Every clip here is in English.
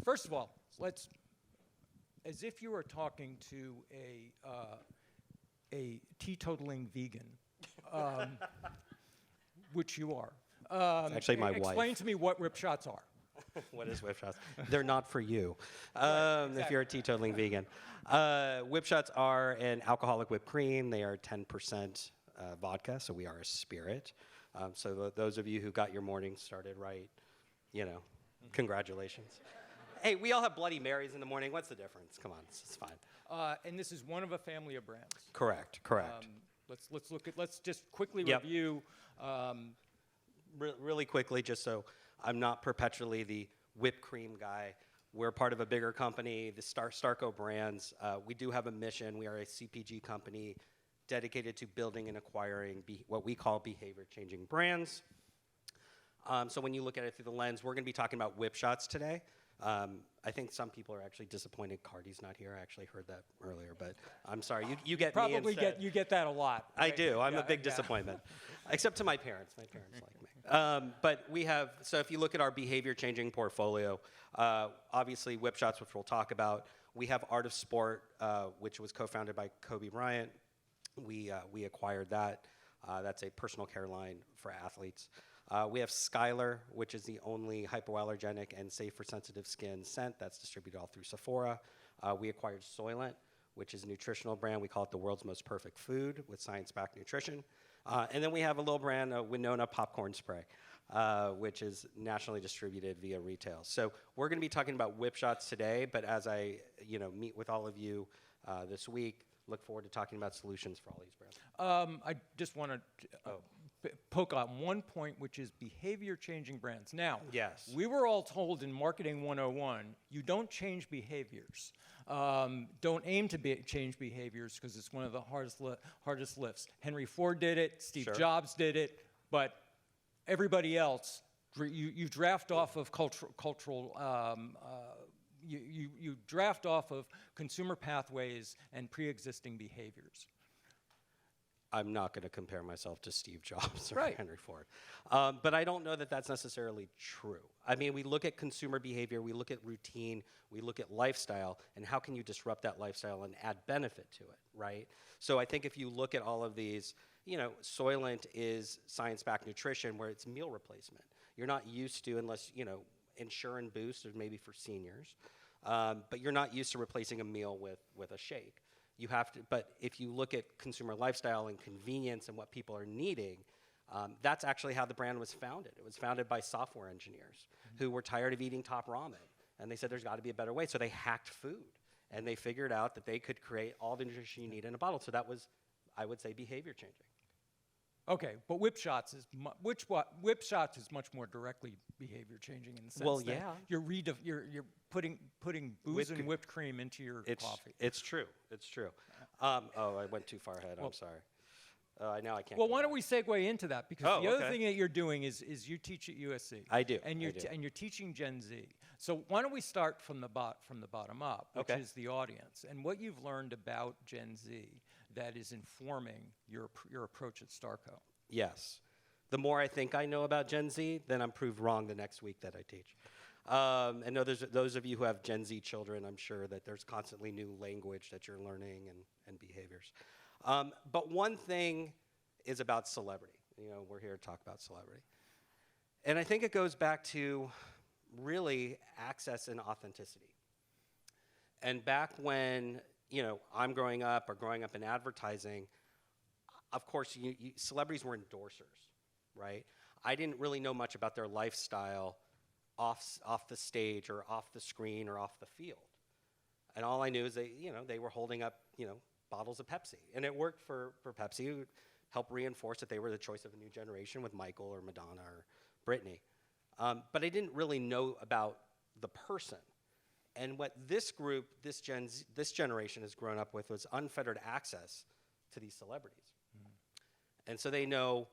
First of all, as if you were talking to a teetotaling vegan, which you are. Actually, my wife. Explain to me what Whipshots are. What is Whipshots? They're not for you, exactly. If you're a teetotaling vegan. Whipshots are an alcoholic whipped cream. They are 10% vodka, so we are a spirit. So those of you who got your morning started right, congratulations. Hey, we all have Bloody Marys in the morning. What's the difference? Come on, it's fine. And this is one of a family of brands. Correct. Let's just quickly review. Really quickly, just so I'm not perpetually the whipped cream guy. We're part of a bigger company, the Starco brands. We do have a mission. We are a CPG company dedicated to building and acquiring what we call behavior-changing brands. So when you look at it through the lens, we're going to be talking about Whipshots today. I think some people are actually disappointed Cardi's not here. I actually heard that earlier, but I'm sorry. You get me instead. Probably you get that a lot. Right? I do. I'm a big disappointment, except to my parents. My parents like me. But we have, so if you look at our behavior-changing portfolio, obviously Whipshots, which we'll talk about. We have Art of Sport, which was co-founded by Kobe Bryant. We acquired that. That's a personal care line for athletes. We have Skylar, which is the only hypoallergenic and safe for sensitive skin scent that's distributed all through Sephora. We acquired Soylent, which is a nutritional brand. We call it the world's most perfect food with science-backed nutrition. And then we have a little brand, Winona Popcorn Spray, which is nationally distributed via retail. So we're going to be talking about Whipshots today, but as I meet with all of you this week, look forward to talking about solutions for all these brands. I just want to poke on one point, which is behavior-changing brands. Now, yes. We were all told in Marketing 101, you don't change behaviors. Don't aim to change behaviors because it's one of the hardest lifts. Henry Ford did it, Steve Jobs did it, but everybody else, you draft off of cultural you draft off of consumer pathways and pre-existing behaviors. I'm not going to compare myself to Steve Jobs or right. Henry Ford. But I don't know that that's necessarily true. I mean, we look at consumer behavior, we look at routine, we look at lifestyle, and how can you disrupt that lifestyle and add benefit to it, right? So I think if you look at all of these, Soylent is science-backed nutrition where it's meal replacement. You're not used to, unless, Ensure and Boost is maybe for seniors, but you're not used to replacing a meal with a shake. You have to, but if you look at consumer lifestyle and convenience and what people are needing, that's actually how the brand was founded. It was founded by software engineers who were tired of eating top ramen, and they said there's got to be a better way. So they hacked food, and they figured out that they could create all the nutrition you need in a bottle. So that was, I would say, behavior changing. Okay, but Whipshots is much more directly behavior changing in the sense that you're putting booze and whipped cream into your coffee. It's true. It's true. I went too far ahead. I'm sorry. Now I can't. Well, why don't we segue into that? Because the other thing that you're doing is you teach at USC. I do. And you're teaching Gen Z. So why don't we start from the bottom up, which is the audience, and what you've learned about Gen Z that is informing your approach at Starco. Yes. The more I think I know about Gen Z, then I'm proved wrong the next week that I teach. And those of you who have Gen Z children, I'm sure that there's constantly new language that you're learning and behaviors. But one thing is about celebrity. We're here to talk about celebrity. And I think it goes back to really access and authenticity. And back when, I'm growing up in advertising, of course, celebrities were endorsers, right? I didn't really know much about their lifestyle off the stage or off the screen or off the field. And all I knew is they were holding up, bottles of Pepsi. And it worked for Pepsi. It helped reinforce that they were the choice of a new generation with Michael or Madonna or Britney. But I didn't really know about the person. And what this group, this generation has grown up with was unfettered access to these celebrities. And so they know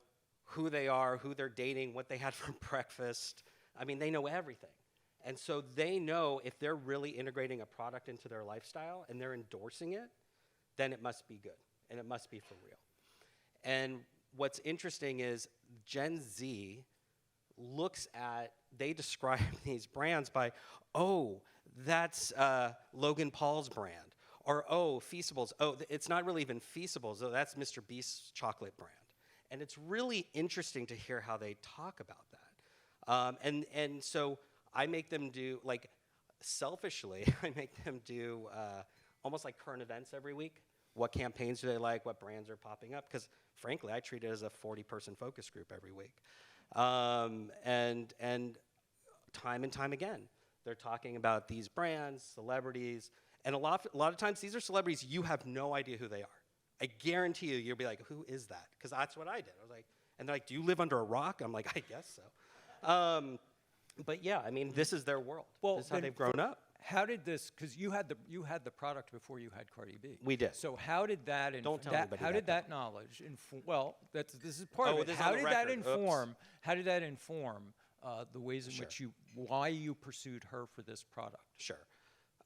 who they are, who they're dating, what they had for breakfast. I mean, they know everything. And so they know if they're really integrating a product into their lifestyle and they're endorsing it, then it must be good and it must be for real. And what's interesting is Gen Z they describe these brands by, that's Logan Paul's brand. Or, oh, Feastables. Oh, it's not really even Feastables. Oh, that's Mr. Beast's chocolate brand. And it's really interesting to hear how they talk about that. And so I make them do, like, selfishly, I make them do almost like current events every week. What campaigns do they like? What brands are popping up? Because, frankly, I treat it as a 40-person focus group every week. And time and time again, they're talking about these brands, celebrities, and a lot of times these are celebrities you have no idea who they are. I guarantee you, you'll be like, who is that? Because that's what I did. I was like, and they're like, do you live under a rock? I'm like, I guess so. But yeah, I mean, this is their world. Well, this is how they've grown up. How did this? Because you had the product before you had Cardi B. We did. So how did that? Don't tell anybody. How did that knowledge inform? Well, this is part of it. How did that inform? How did that inform the ways in which why you pursued her for this product? Sure.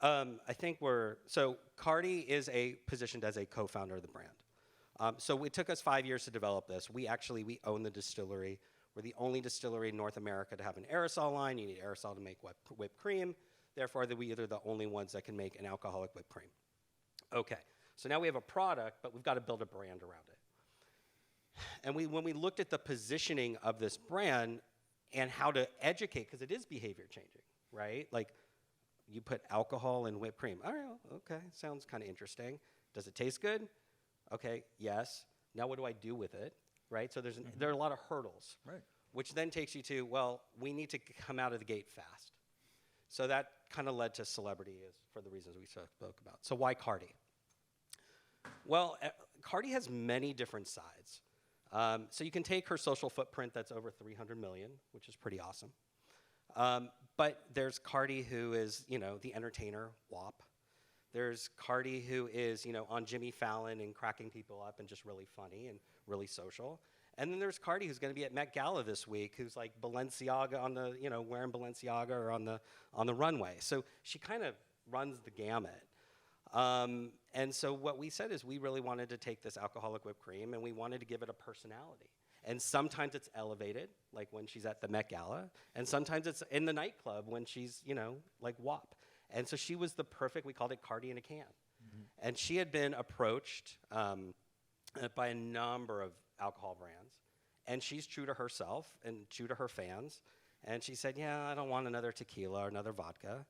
I think so Cardi is positioned as a co-founder of the brand. So it took us 5 years to develop this. We own the distillery. We're the only distillery in North America to have an aerosol line. You need aerosol to make whipped cream. Therefore, we're the only ones that can make an alcoholic whipped cream. Okay, so now we have a product, but we've got to build a brand around it. And when we looked at the positioning of this brand and how to educate, because it is behavior changing, right? Like, you put alcohol in whipped cream. All right, okay, sounds kind of interesting. Does it taste good? Okay, yes. Now what do I do with it, right? So there are a lot of hurdles, right? Which then takes you to, well, we need to come out of the gate fast. So that kind of led to celebrity for the reasons we spoke about. So why Cardi? Well, Cardi has many different sides. So you can take her social footprint that's over 300 million, which is pretty awesome. But there's Cardi who is, the entertainer, WAP. There's Cardi who is, on Jimmy Fallon and cracking people up and just really funny and really social. And then there's Cardi who's going to be at Met Gala this week, who's like Balenciaga on the, wearing Balenciaga or on the runway. So she kind of runs the gamut. And so what we said is we really wanted to take this alcoholic whipped cream and we wanted to give it a personality. And sometimes it's elevated, like when she's at the Met Gala, and sometimes it's in the nightclub when she's, like WAP. And so she was we called it Cardi in a can. Mm-hmm. And she had been approached by a number of alcohol brands, and she's true to herself and true to her fans. And she said, yeah, I don't want another tequila or another vodka.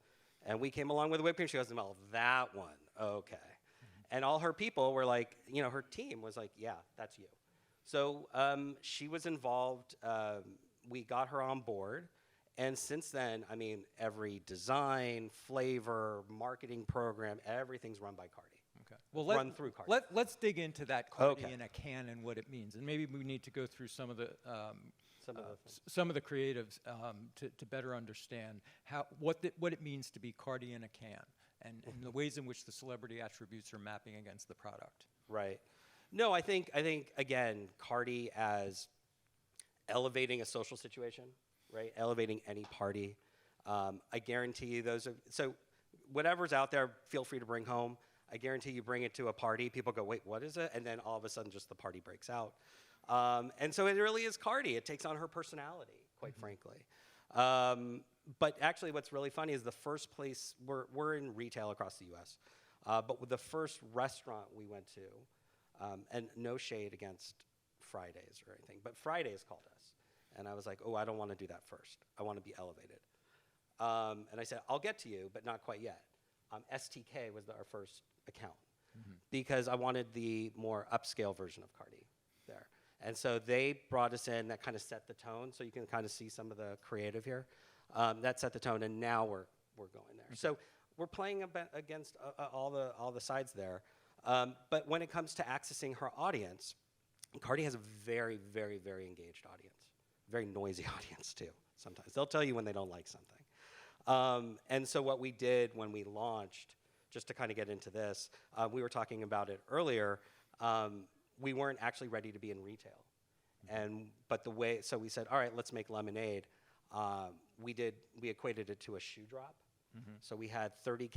And we came along with a whipped cream. She goes, well, that one, okay. Mm-hmm. And all her people were like, her team was like, yeah, that's you. So she was involved. We got her on board. And since then, I mean, every design, flavor, marketing program, everything's run by Cardi. Okay. Well, run through Cardi. Let's dig into that Cardi in a can and what it means. And maybe we need to go through some of the creatives to better understand what it means to be Cardi in a can and the ways in which the celebrity attributes are mapping against the product. Right. No, I think again, Cardi as elevating a social situation, right? Elevating any party. I guarantee you so whatever's out there, feel free to bring home. I guarantee you bring it to a party, people go, wait, what is it? And then all of a sudden just the party breaks out. And so it really is Cardi. It takes on her personality, quite frankly. But actually what's really funny is the first place, we're in retail across the US, but with the first restaurant we went to, and no shade against Fridays or anything, but Fridays called us. And I was like, I don't want to do that first. I want to be elevated. And I said, I'll get to you, but not quite yet. STK was our first account because I wanted the more upscale version of Cardi there. And so they brought us in. That kind of set the tone. So you can kind of see some of the creative here. That set the tone, and now we're going there. Okay. So we're playing against all the sides there. But when it comes to accessing her audience, Cardi has a very, very, very engaged audience. Very noisy audience, too, sometimes. They'll tell you when they don't like something. And so what we did when we launched, just to kind of get into this, we were talking about it earlier, we weren't actually ready to be in retail. But so we said, all right, let's make lemonade. We equated it to a shoe drop. Mm-hmm. So we had 500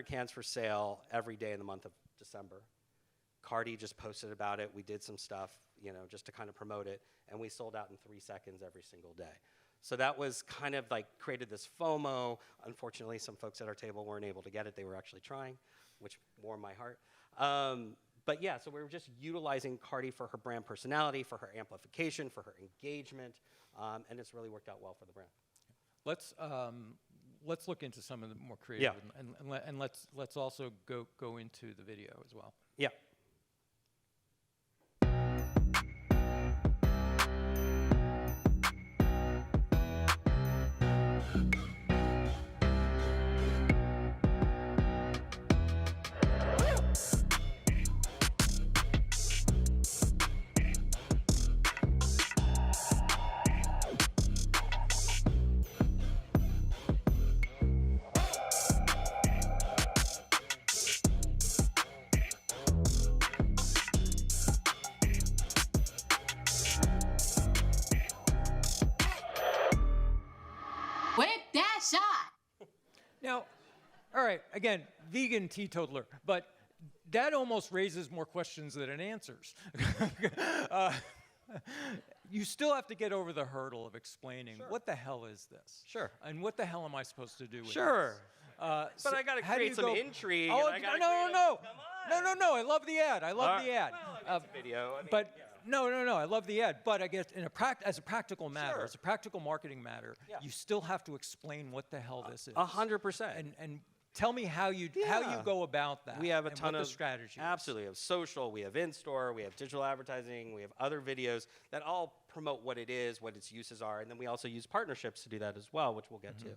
cans for sale every day in the month of December. Cardi just posted about it. We did some stuff, just to kind of promote it, and we sold out in 3 seconds every single day. So that was kind of like created this FOMO. Unfortunately, some folks at our table weren't able to get it. They were actually trying, which warmed my heart. But yeah, so we were just utilizing Cardi for her brand personality, for her amplification, for her engagement, and it's really worked out well for the brand. Let's look into some of the more creative, and let's also go into the video as well. Yeah. Whip that shot. Now, all right, again, vegan teetotaler, but that almost raises more questions than it answers. You still have to get over the hurdle of explaining what the hell is this? Sure. And what the hell am I supposed to do with Sure. this? But I got to create some intrigue. Oh, and I gotta no. Come on. No, I love the ad. I love the ad. Well, it's a video. I mean, But no, I love the ad. But I guess as a practical matter, Sure. as a practical marketing matter, you still have to explain what the hell this is. 100%. And tell me how you go about that. We have a and ton what of the strategy is. Absolutely. We have social, we have in-store, we have digital advertising, we have other videos that all promote what it is, what its uses are, and then we also use partnerships to do that as well, which we'll get to.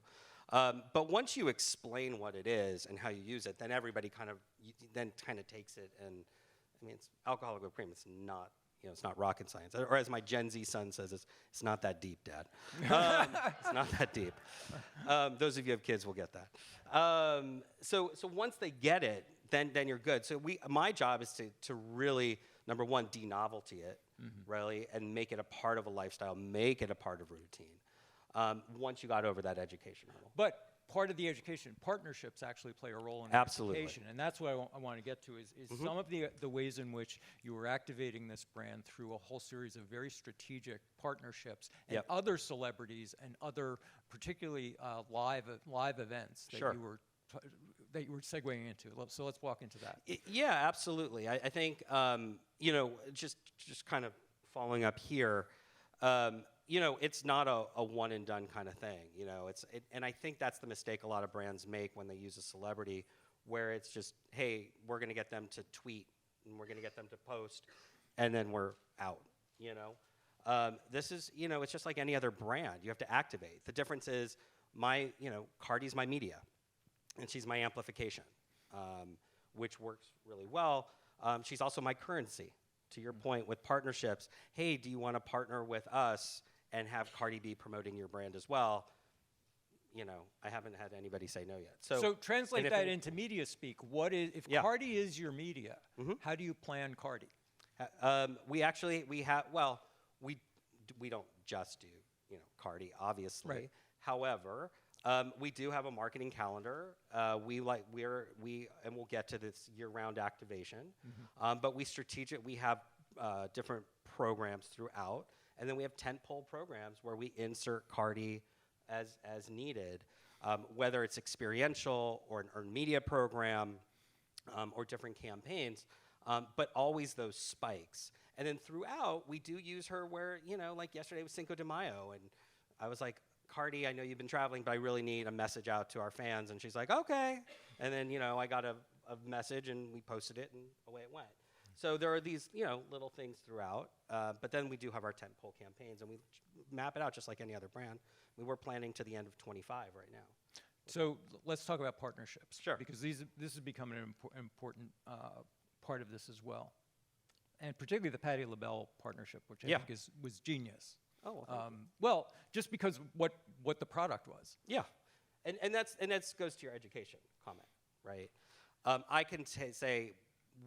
But once you explain what it is and how you use it, then everybody kind of takes it, and I mean, it's alcoholic whipped cream. It's not. It's not rocket science. Or as my Gen Z son says, it's not that deep, Dad. It's not that deep. Those of you who have kids will get that. So once they get it, then you're good. So my job is to really, number one, de-novelty it, really, and make it a part of a lifestyle, make it a part of routine, once you got over that education hurdle. But part of the education, partnerships actually play a role in Absolutely. education. And that's what I want to get to is some of the ways in which you were activating this brand through a whole series of very strategic partnerships and other celebrities and other particularly live events that you were segueing into. So let's walk into that. Yeah, absolutely. I think, just kind of following up here, it's not a one and done kind of thing. And I think that's the mistake a lot of brands make when they use a celebrity, where it's just, hey, we're going to get them to tweet and we're going to get them to post, and then we're out. This is, it's just like any other brand. You have to activate. The difference is Cardi's my media, and she's my amplification, which works really well. She's also my currency. To your point with partnerships, hey, do you want to partner with us and have Cardi B promoting your brand as well? I haven't had anybody say no yet. So translate that into media speak. If Cardi is your media, how do you plan Cardi? We don't just do Cardi, obviously. Right. However, we do have a marketing calendar. And we'll get to this year-round activation. But we have different programs throughout, and then we have tentpole programs where we insert Cardi as needed, whether it's experiential or an earned media program or different campaigns, but always those spikes. And then throughout, we do use her where, like yesterday was Cinco de Mayo, and I was like, Cardi, I know you've been traveling, but I really need a message out to our fans. And she's like, okay. And then, I got a message, and we posted it, and away it went. So there are these, little things throughout. But then we do have our tentpole campaigns, and we map it out just like any other brand. We're planning to the end of 25 right now. So let's talk about partnerships. Sure. Because this has become an important part of this as well. And particularly the Patti LaBelle partnership, which I think was genius. Oh, well, just because what the product was. Yeah, and that goes to your education comment, right? I can say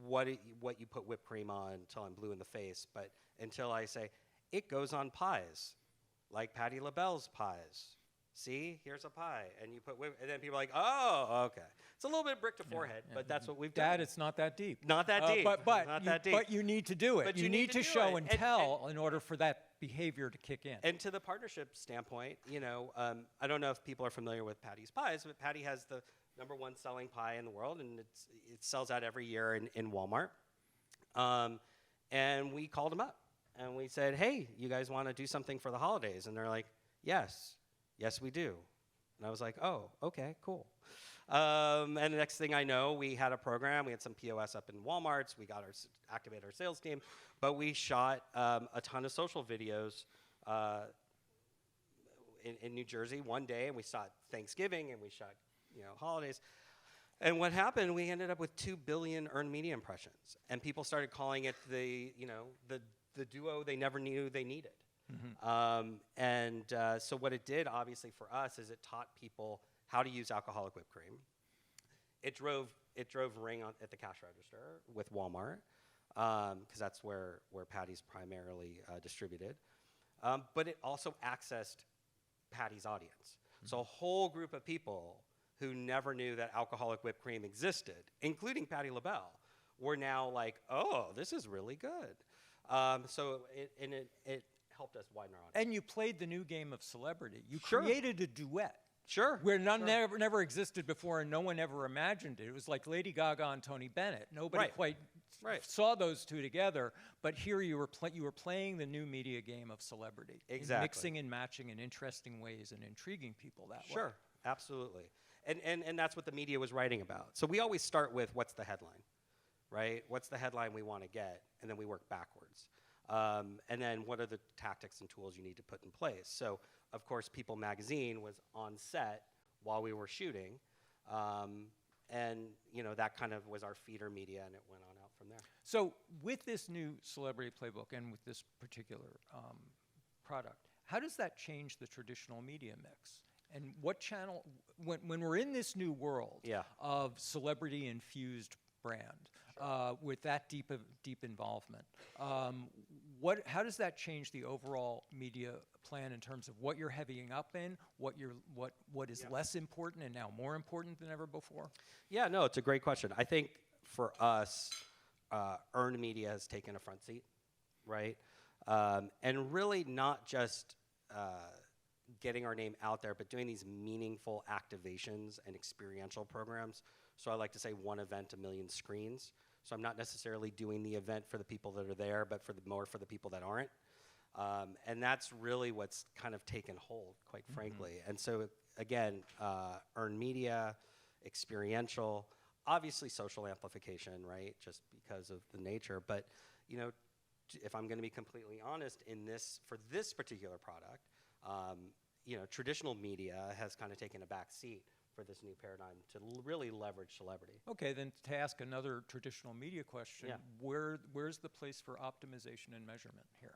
what you put whipped cream on until I'm blue in the face, but until I say it goes on pies, like Patti LaBelle's pies. See, here's a pie, and you put and then people are like, oh, okay. It's a little bit brick to forehead, but that's what we've done. Dad, it's not that deep. Not that deep. But you need to do it. But you need to show and tell in order for that behavior to kick in. And to the partnership standpoint, you know, I don't know if people are familiar with Patty's Pies, but Patty has the #1 selling pie in the world, and it sells out every year in Walmart. And we called them up, and we said, hey, you guys want to do something for the holidays? And they're like, yes, we do. And I was like, oh, okay, cool. And the next thing I know, we had a program. We had some POS up in Walmarts. We got activated our sales team, but we shot a ton of social videos in New Jersey one day, and we shot Thanksgiving, and we shot holidays. And what happened? We ended up with 2 billion earned media impressions, and people started calling it the duo they never knew they needed. So what it did, obviously, for us is it taught people how to use alcoholic whipped cream. It drove Ring at the cash register with Walmart, because that's where Patty's primarily distributed. But it also accessed Patty's audience. So a whole group of people who never knew that alcoholic whipped cream existed, including Patti LaBelle, were now like, oh, this is really good. So it helped us widen our audience. And you played the new game of celebrity. You created a duet. Sure. Where never existed before, and no one ever imagined it. It was like Lady Gaga and Tony Bennett. Nobody quite saw those two together. But here you were playing the new media game of celebrity. Exactly. Mixing and matching in interesting ways and intriguing people that way. Sure, absolutely. And that's what the media was writing about. So we always start with what's the headline, right? What's the headline we want to get, and then we work backwards. And then what are the tactics and tools you need to put in place? So, of course, People Magazine was on set while we were shooting. And, that kind of was our feeder media, and it went on out from there. So with this new Celebrity Playbook and with this particular product, how does that change the traditional media mix? And what channel, when we're in this new world of celebrity-infused brand, with that deep involvement, how does that change the overall media plan in terms of what you're heavying up in, what is less important and now more important than ever before? Yeah, no, it's a great question. I think for us, earned media has taken a front seat, right? And really not just getting our name out there, but doing these meaningful activations and experiential programs. So I like to say one event, a million screens. So I'm not necessarily doing the event for the people that are there, but more for the people that aren't. And that's really what's kind of taken hold, quite frankly. And so, again, earned media, experiential, obviously social amplification, right, just because of the nature. But, if I'm going to be completely honest, for this particular product, traditional media has kind of taken a back seat for this new paradigm to really leverage celebrity. Okay, then to ask another traditional media question, where's the place for optimization and measurement here?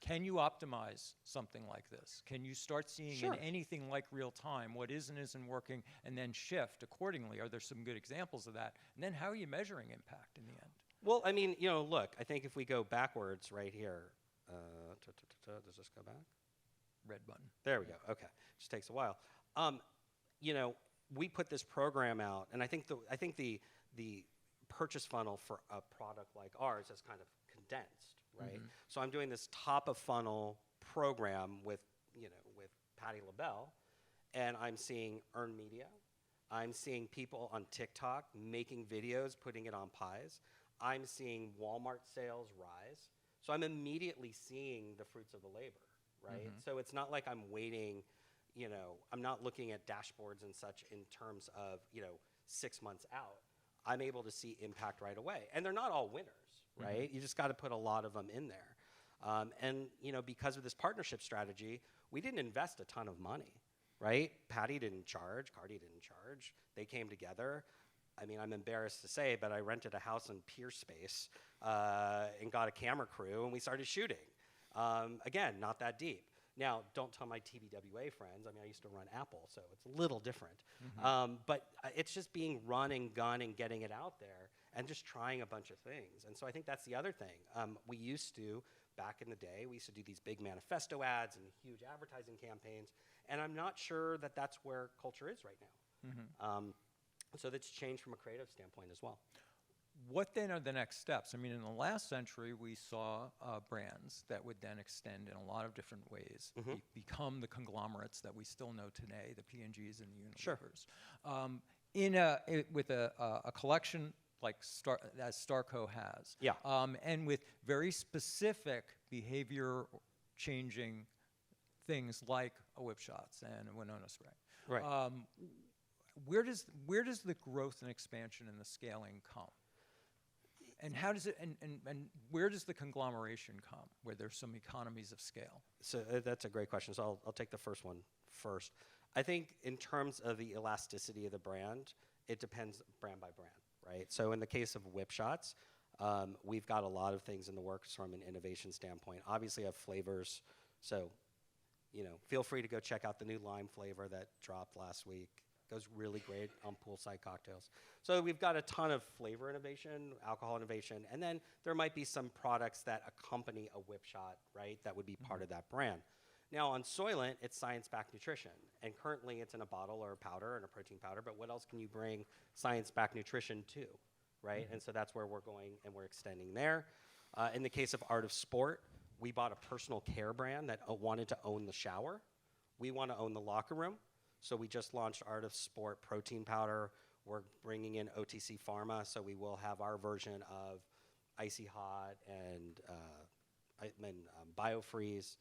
Can you optimize something like this? Can you start seeing in anything like real time what is and isn't working and then shift accordingly? Are there some good examples of that? And then how are you measuring impact in the end? Well, I mean, look, I think if we go backwards right here, does this go back? Red button. There we go. Okay, just takes a while. We put this program out, and I think the purchase funnel for a product like ours is kind of condensed, right? So I'm doing this top of funnel program with Patti LaBelle, and I'm seeing earned media. I'm seeing people on TikTok making videos, putting it on pies. I'm seeing Walmart sales rise. So I'm immediately seeing the fruits of the labor, right? So it's not like I'm waiting, I'm not looking at dashboards and such in terms of, 6 months out. I'm able to see impact right away. And they're not all winners, right? You just got to put a lot of them in there. And, because of this partnership strategy, we didn't invest a ton of money, right? Patty didn't charge, Cardi didn't charge. They came together. I mean, I'm embarrassed to say, but I rented a house in Pier Space and got a camera crew, and we started shooting. Again, not that deep. Now, don't tell my TBWA friends. I mean, I used to run Apple, so it's a little different. But it's just being run and gun and getting it out there and just trying a bunch of things. And so I think that's the other thing. We used to, back in the day, we used to do these big manifesto ads and huge advertising campaigns, and I'm not sure that that's where culture is right now. So that's changed from a creative standpoint as well. what then are the next steps? I mean, in the last century, we saw brands that would then extend in a lot of different ways, become the conglomerates that we still know today, the P&Gs and the Unilevers. Sure. With a collection like as Starco has, and with very specific behavior-changing things like a Whipshots and a Winona spray. Right. Where does the growth and expansion and the scaling come? And how does it and where does the conglomeration come, where there's some economies of scale? So that's a great question. So I'll take the first one first. I think in terms of the elasticity of the brand, it depends brand by brand, right? So in the case of Whipshots, we've got a lot of things in the works from an innovation standpoint. Obviously, I have flavors, so feel free to go check out the new lime flavor that dropped last week. Goes really great on poolside cocktails. So we've got a ton of flavor innovation, alcohol innovation, and then there might be some products that accompany a Whipshot, right? That would be part of that brand. Now on Soylent, it's science-backed nutrition, and currently it's in a bottle or a powder and a protein powder, but what else can you bring science-backed nutrition to, right? And so that's where we're going and we're extending there. In the case of Art of Sport, we bought a personal care brand that wanted to own the shower. We want to own the locker room. So we just launched Art of Sport protein powder. We're bringing in OTC Pharma, so we will have our version of Icy Hot and BioFreeze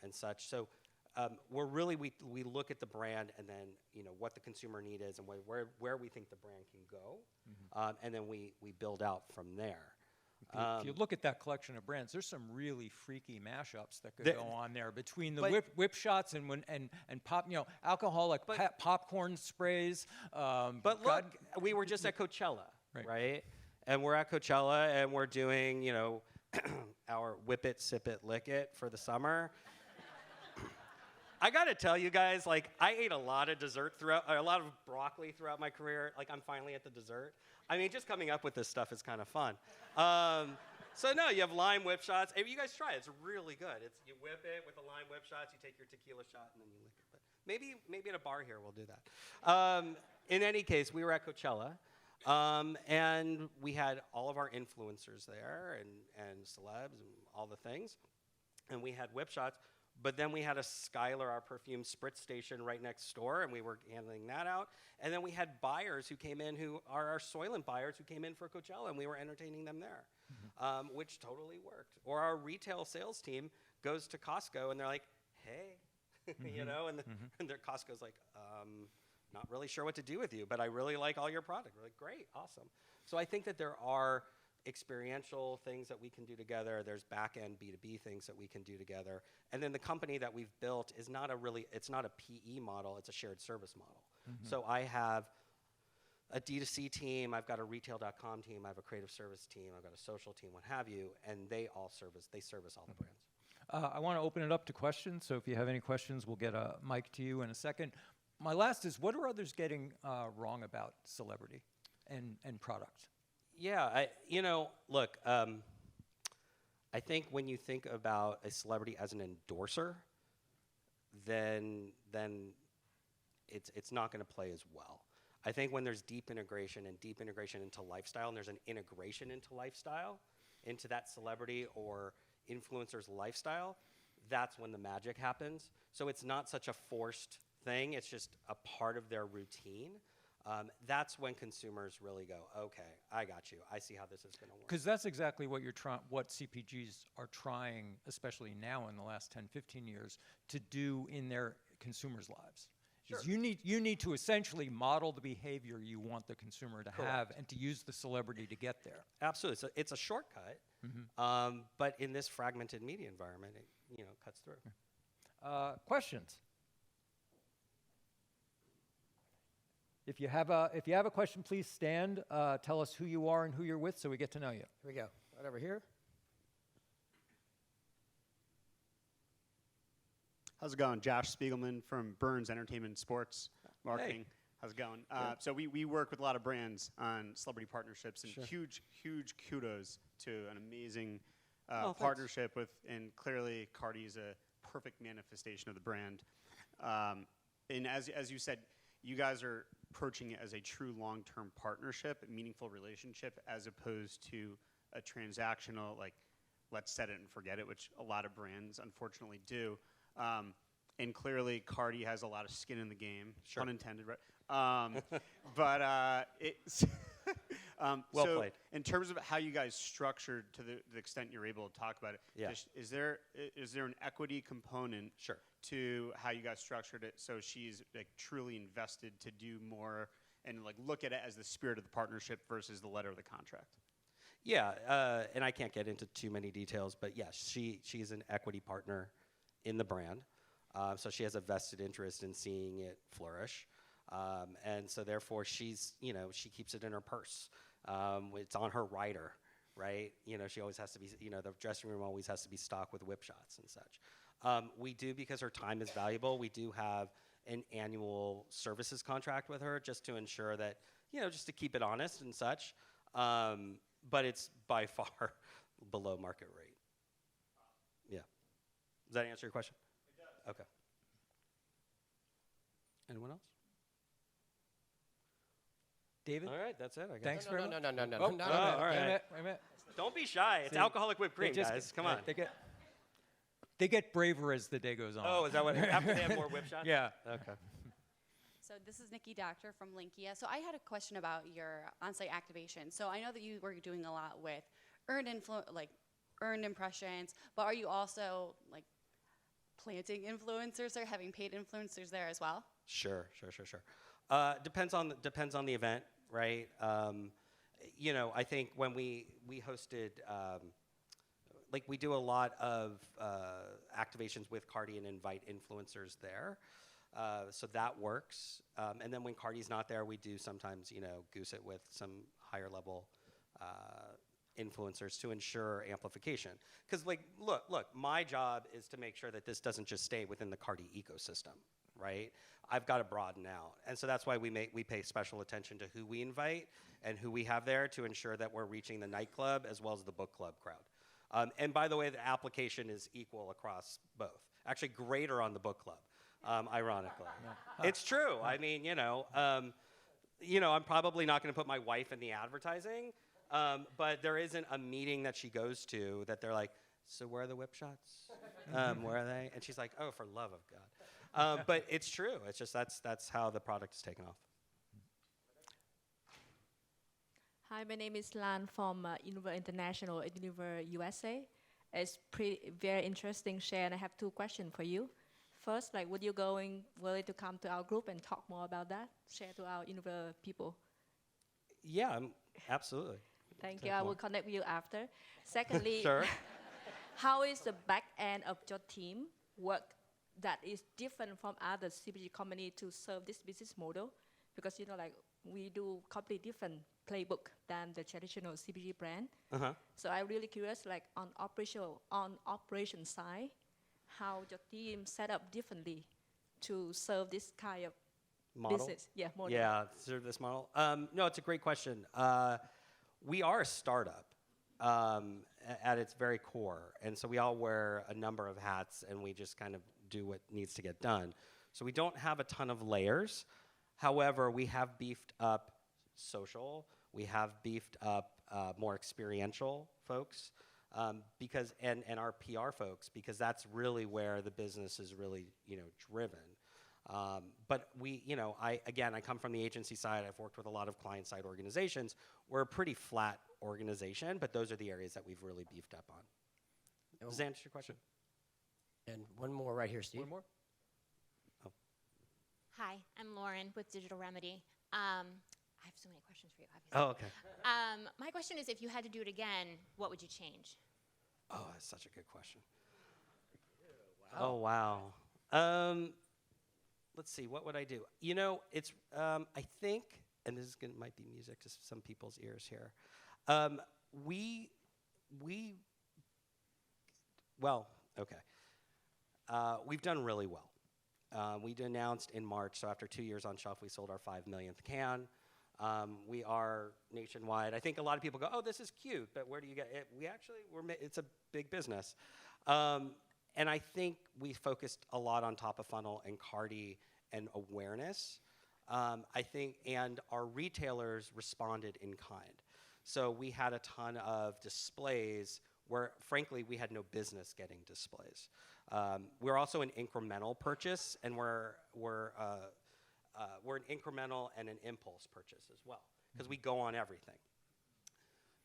and such. So we're really, we look at the brand and then what the consumer need is and where we think the brand can go, and then we build out from there. If you look at that collection of brands, there's some really freaky mashups that could go on there between the Whipshots and pop, alcoholic popcorn sprays. But look, we were just at Coachella, right? And we're at Coachella and we're doing, our whip it, sip it, lick it for the summer. I gotta tell you guys, I ate a lot of a lot of broccoli throughout my career. I'm finally at the dessert. I mean, just coming up with this stuff is kind of fun. So no, you have lime Whipshots. If you guys try it, it's really good. You whip it with the lime Whipshots, you take your tequila shot, and then you lick it. But maybe at a bar here we'll do that. In any case, we were at Coachella, and we had all of our influencers there and celebs and all the things, and we had Whipshots. But then we had a Skylar, our perfume spritz station right next door, and we were handling that out. And then we had buyers who came in who are our Soylent buyers who came in for Coachella, and we were entertaining them there, which totally worked. Or our retail sales team goes to Costco, and they're like, hey, and their Costco's like, not really sure what to do with you, but I really like all your product. We're like, great, awesome. So I think that there are experiential things that we can do together. There's back-end B2B things that we can do together. And then the company that we've built is it's not a PE model, it's a shared service model. So I have a D2C team, I've got a retail.com team, I have a creative service team, I've got a social team, what have you, and they service all the brands. I want to open it up to questions, so if you have any questions, we'll get a mic to you in a second. My last is, what are others getting wrong about celebrity and product? Yeah, look, I think when you think about a celebrity as an endorser, then it's not going to play as well. I think when there's deep integration into lifestyle, and there's an integration into lifestyle, into that celebrity or influencer's lifestyle, that's when the magic happens. So it's not such a forced thing, it's just a part of their routine. That's when consumers really go, okay, I got you. I see how this is going to work. Because that's exactly what what CPGs are trying, especially now in the last 10, 15 years, to do in their consumers' lives. Sure. You need to essentially model the behavior you want the consumer to have and to use the celebrity to get there. Absolutely. So it's a shortcut, but in this fragmented media environment, it cuts through. Questions? If you have a question, please stand. Tell us who you are and who you're with, so we get to know you. Here we go. Right over here. How's it going? Josh Spiegelman from Burns Entertainment Sports Marketing. Hey. How's it going? So we work with a lot of brands on celebrity partnerships, and huge kudos to an amazing partnership with, and clearly Cardi is a perfect manifestation of the brand. And as you said, you guys are approaching it as a true long-term partnership, a meaningful relationship, as opposed to a transactional, like, let's set it and forget it, which a lot of brands unfortunately do. And clearly, Cardi has a lot of skin in the game, Sure. pun intended, right? But it's Well so played. in terms of how you guys structured, to the extent you're able to talk about it, Yeah. is there an equity component Sure. to how you guys structured it, so she's like truly invested to do more and like look at it as the spirit of the partnership versus the letter of the contract? Yeah, and I can't get into too many details, but yes, she's an equity partner in the brand. So she has a vested interest in seeing it flourish. And so therefore she keeps it in her purse. It's on her rider, right? She always has to be, the dressing room always has to be stocked with Whipshots and such. We do, because her time is valuable, we do have an annual services contract with her just to ensure that, just to keep it honest and such. But it's by far below market rate. Yeah. Does that answer your question? Okay. Anyone else? David? All right, that's it, I guess. Thanks No, very no, much. no, no, no, Oh, no, no, wait a minute, all wait a right. minute, wait a minute. Don't be shy. It's They- alcoholic whipped They cream, just guys. get- Come on. They get braver as the day goes on. Oh, is that what? After they have more whip shots? Yeah. Okay. So this is Nikki Doctor from Linkia. So I had a question about your on-site activation. So I know that you were doing a lot with earned impressions, but are you also like planting influencers or having paid influencers there as well? Sure. Depends on the event, right? I think when we hosted, we do a lot of activations with Cardi and invite influencers there. So that works. And then when Cardi's not there, we do sometimes, goose it with some higher level influencers to ensure amplification. Because look, my job is to make sure that this doesn't just stay within the Cardi ecosystem, right? I've got to broaden out. And so that's why we pay special attention to who we invite and who we have there to ensure that we're reaching the nightclub as well as the book club crowd. And by the way, the application is equal across both. Actually, greater on the book club, ironically. It's true. I mean, I'm probably not going to put my wife in the advertising, but there isn't a meeting that she goes to that they're like, so where are the Whipshots? Where are they? And she's like, oh, for love of God. But it's true. It's just that's how the product is taken off. Hi, my name is Lan from Univer International at Univer USA. It's very interesting share, and I have two questions for you. First, would you willing to come to our group and talk more about that? Share to our Univer people. Yeah, absolutely. Thank you. I will connect with you after. Secondly, Sure. how is the back end of your team work that is different from other CPG company to serve this business model? Because we do completely different playbook than the traditional CPG brand. Uh-huh. So I'm really curious, on operation side, how your team set up differently to serve this kind of Model? business. Yeah, model. Yeah, serve this model. No, it's a great question. We are a startup at its very core, and so we all wear a number of hats, and we just kind of do what needs to get done. So we don't have a ton of layers. However, we have beefed up social. We have beefed up more experiential folks because and our PR folks, because that's really where the business is really driven. But I come from the agency side. I've worked with a lot of client-side organizations. We're a pretty flat organization, but those are the areas that we've really beefed up on. Does that answer your question? And one more right here, Steve. One more? Hi, I'm Lauren with Digital Remedy. I have so many questions for you, obviously. Oh, okay. My question is, if you had to do it again, what would you change? Oh, that's such a good question. Oh, wow. Let's see, what would I do? It's, I think, and this might be music to some people's ears here. We've done really well. We announced in March, so after 2 years on shelf, we sold our 5 millionth can. We are nationwide. I think a lot of people go, oh, this is cute, but where do you get it? It's a big business. And I think we focused a lot on top of funnel and Cardi and awareness. I think, and our retailers responded in kind. So we had a ton of displays where, frankly, we had no business getting displays. We're also an incremental purchase, and we're an incremental and an impulse purchase as well, because we go on everything.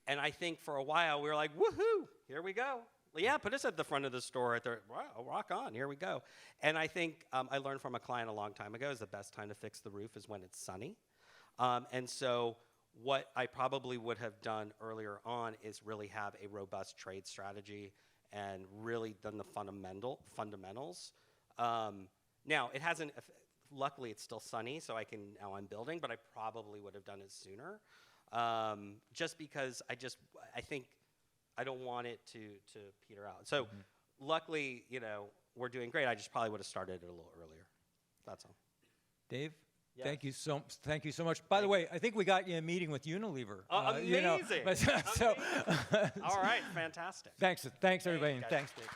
And I think for a while we were like, woohoo, here we go. Well, yeah, put us at the front of the store. Wow, rock on, here we go. And I think I learned from a client a long time ago is the best time to fix the roof is when it's sunny. And so what I probably would have done earlier on is really have a robust trade strategy and really done the fundamentals. Now, it hasn't, luckily it's still sunny, so now I'm building, but I probably would have done it sooner. Just because I think I don't want it to peter out. So luckily, we're doing great. I just probably would have started it a little earlier. That's all. Dave? Yes. Thank you so much. By the way, I think we got you a meeting with Unilever. Amazing. So, All right, fantastic. Thanks everybody. Guys. Thanks, Dave.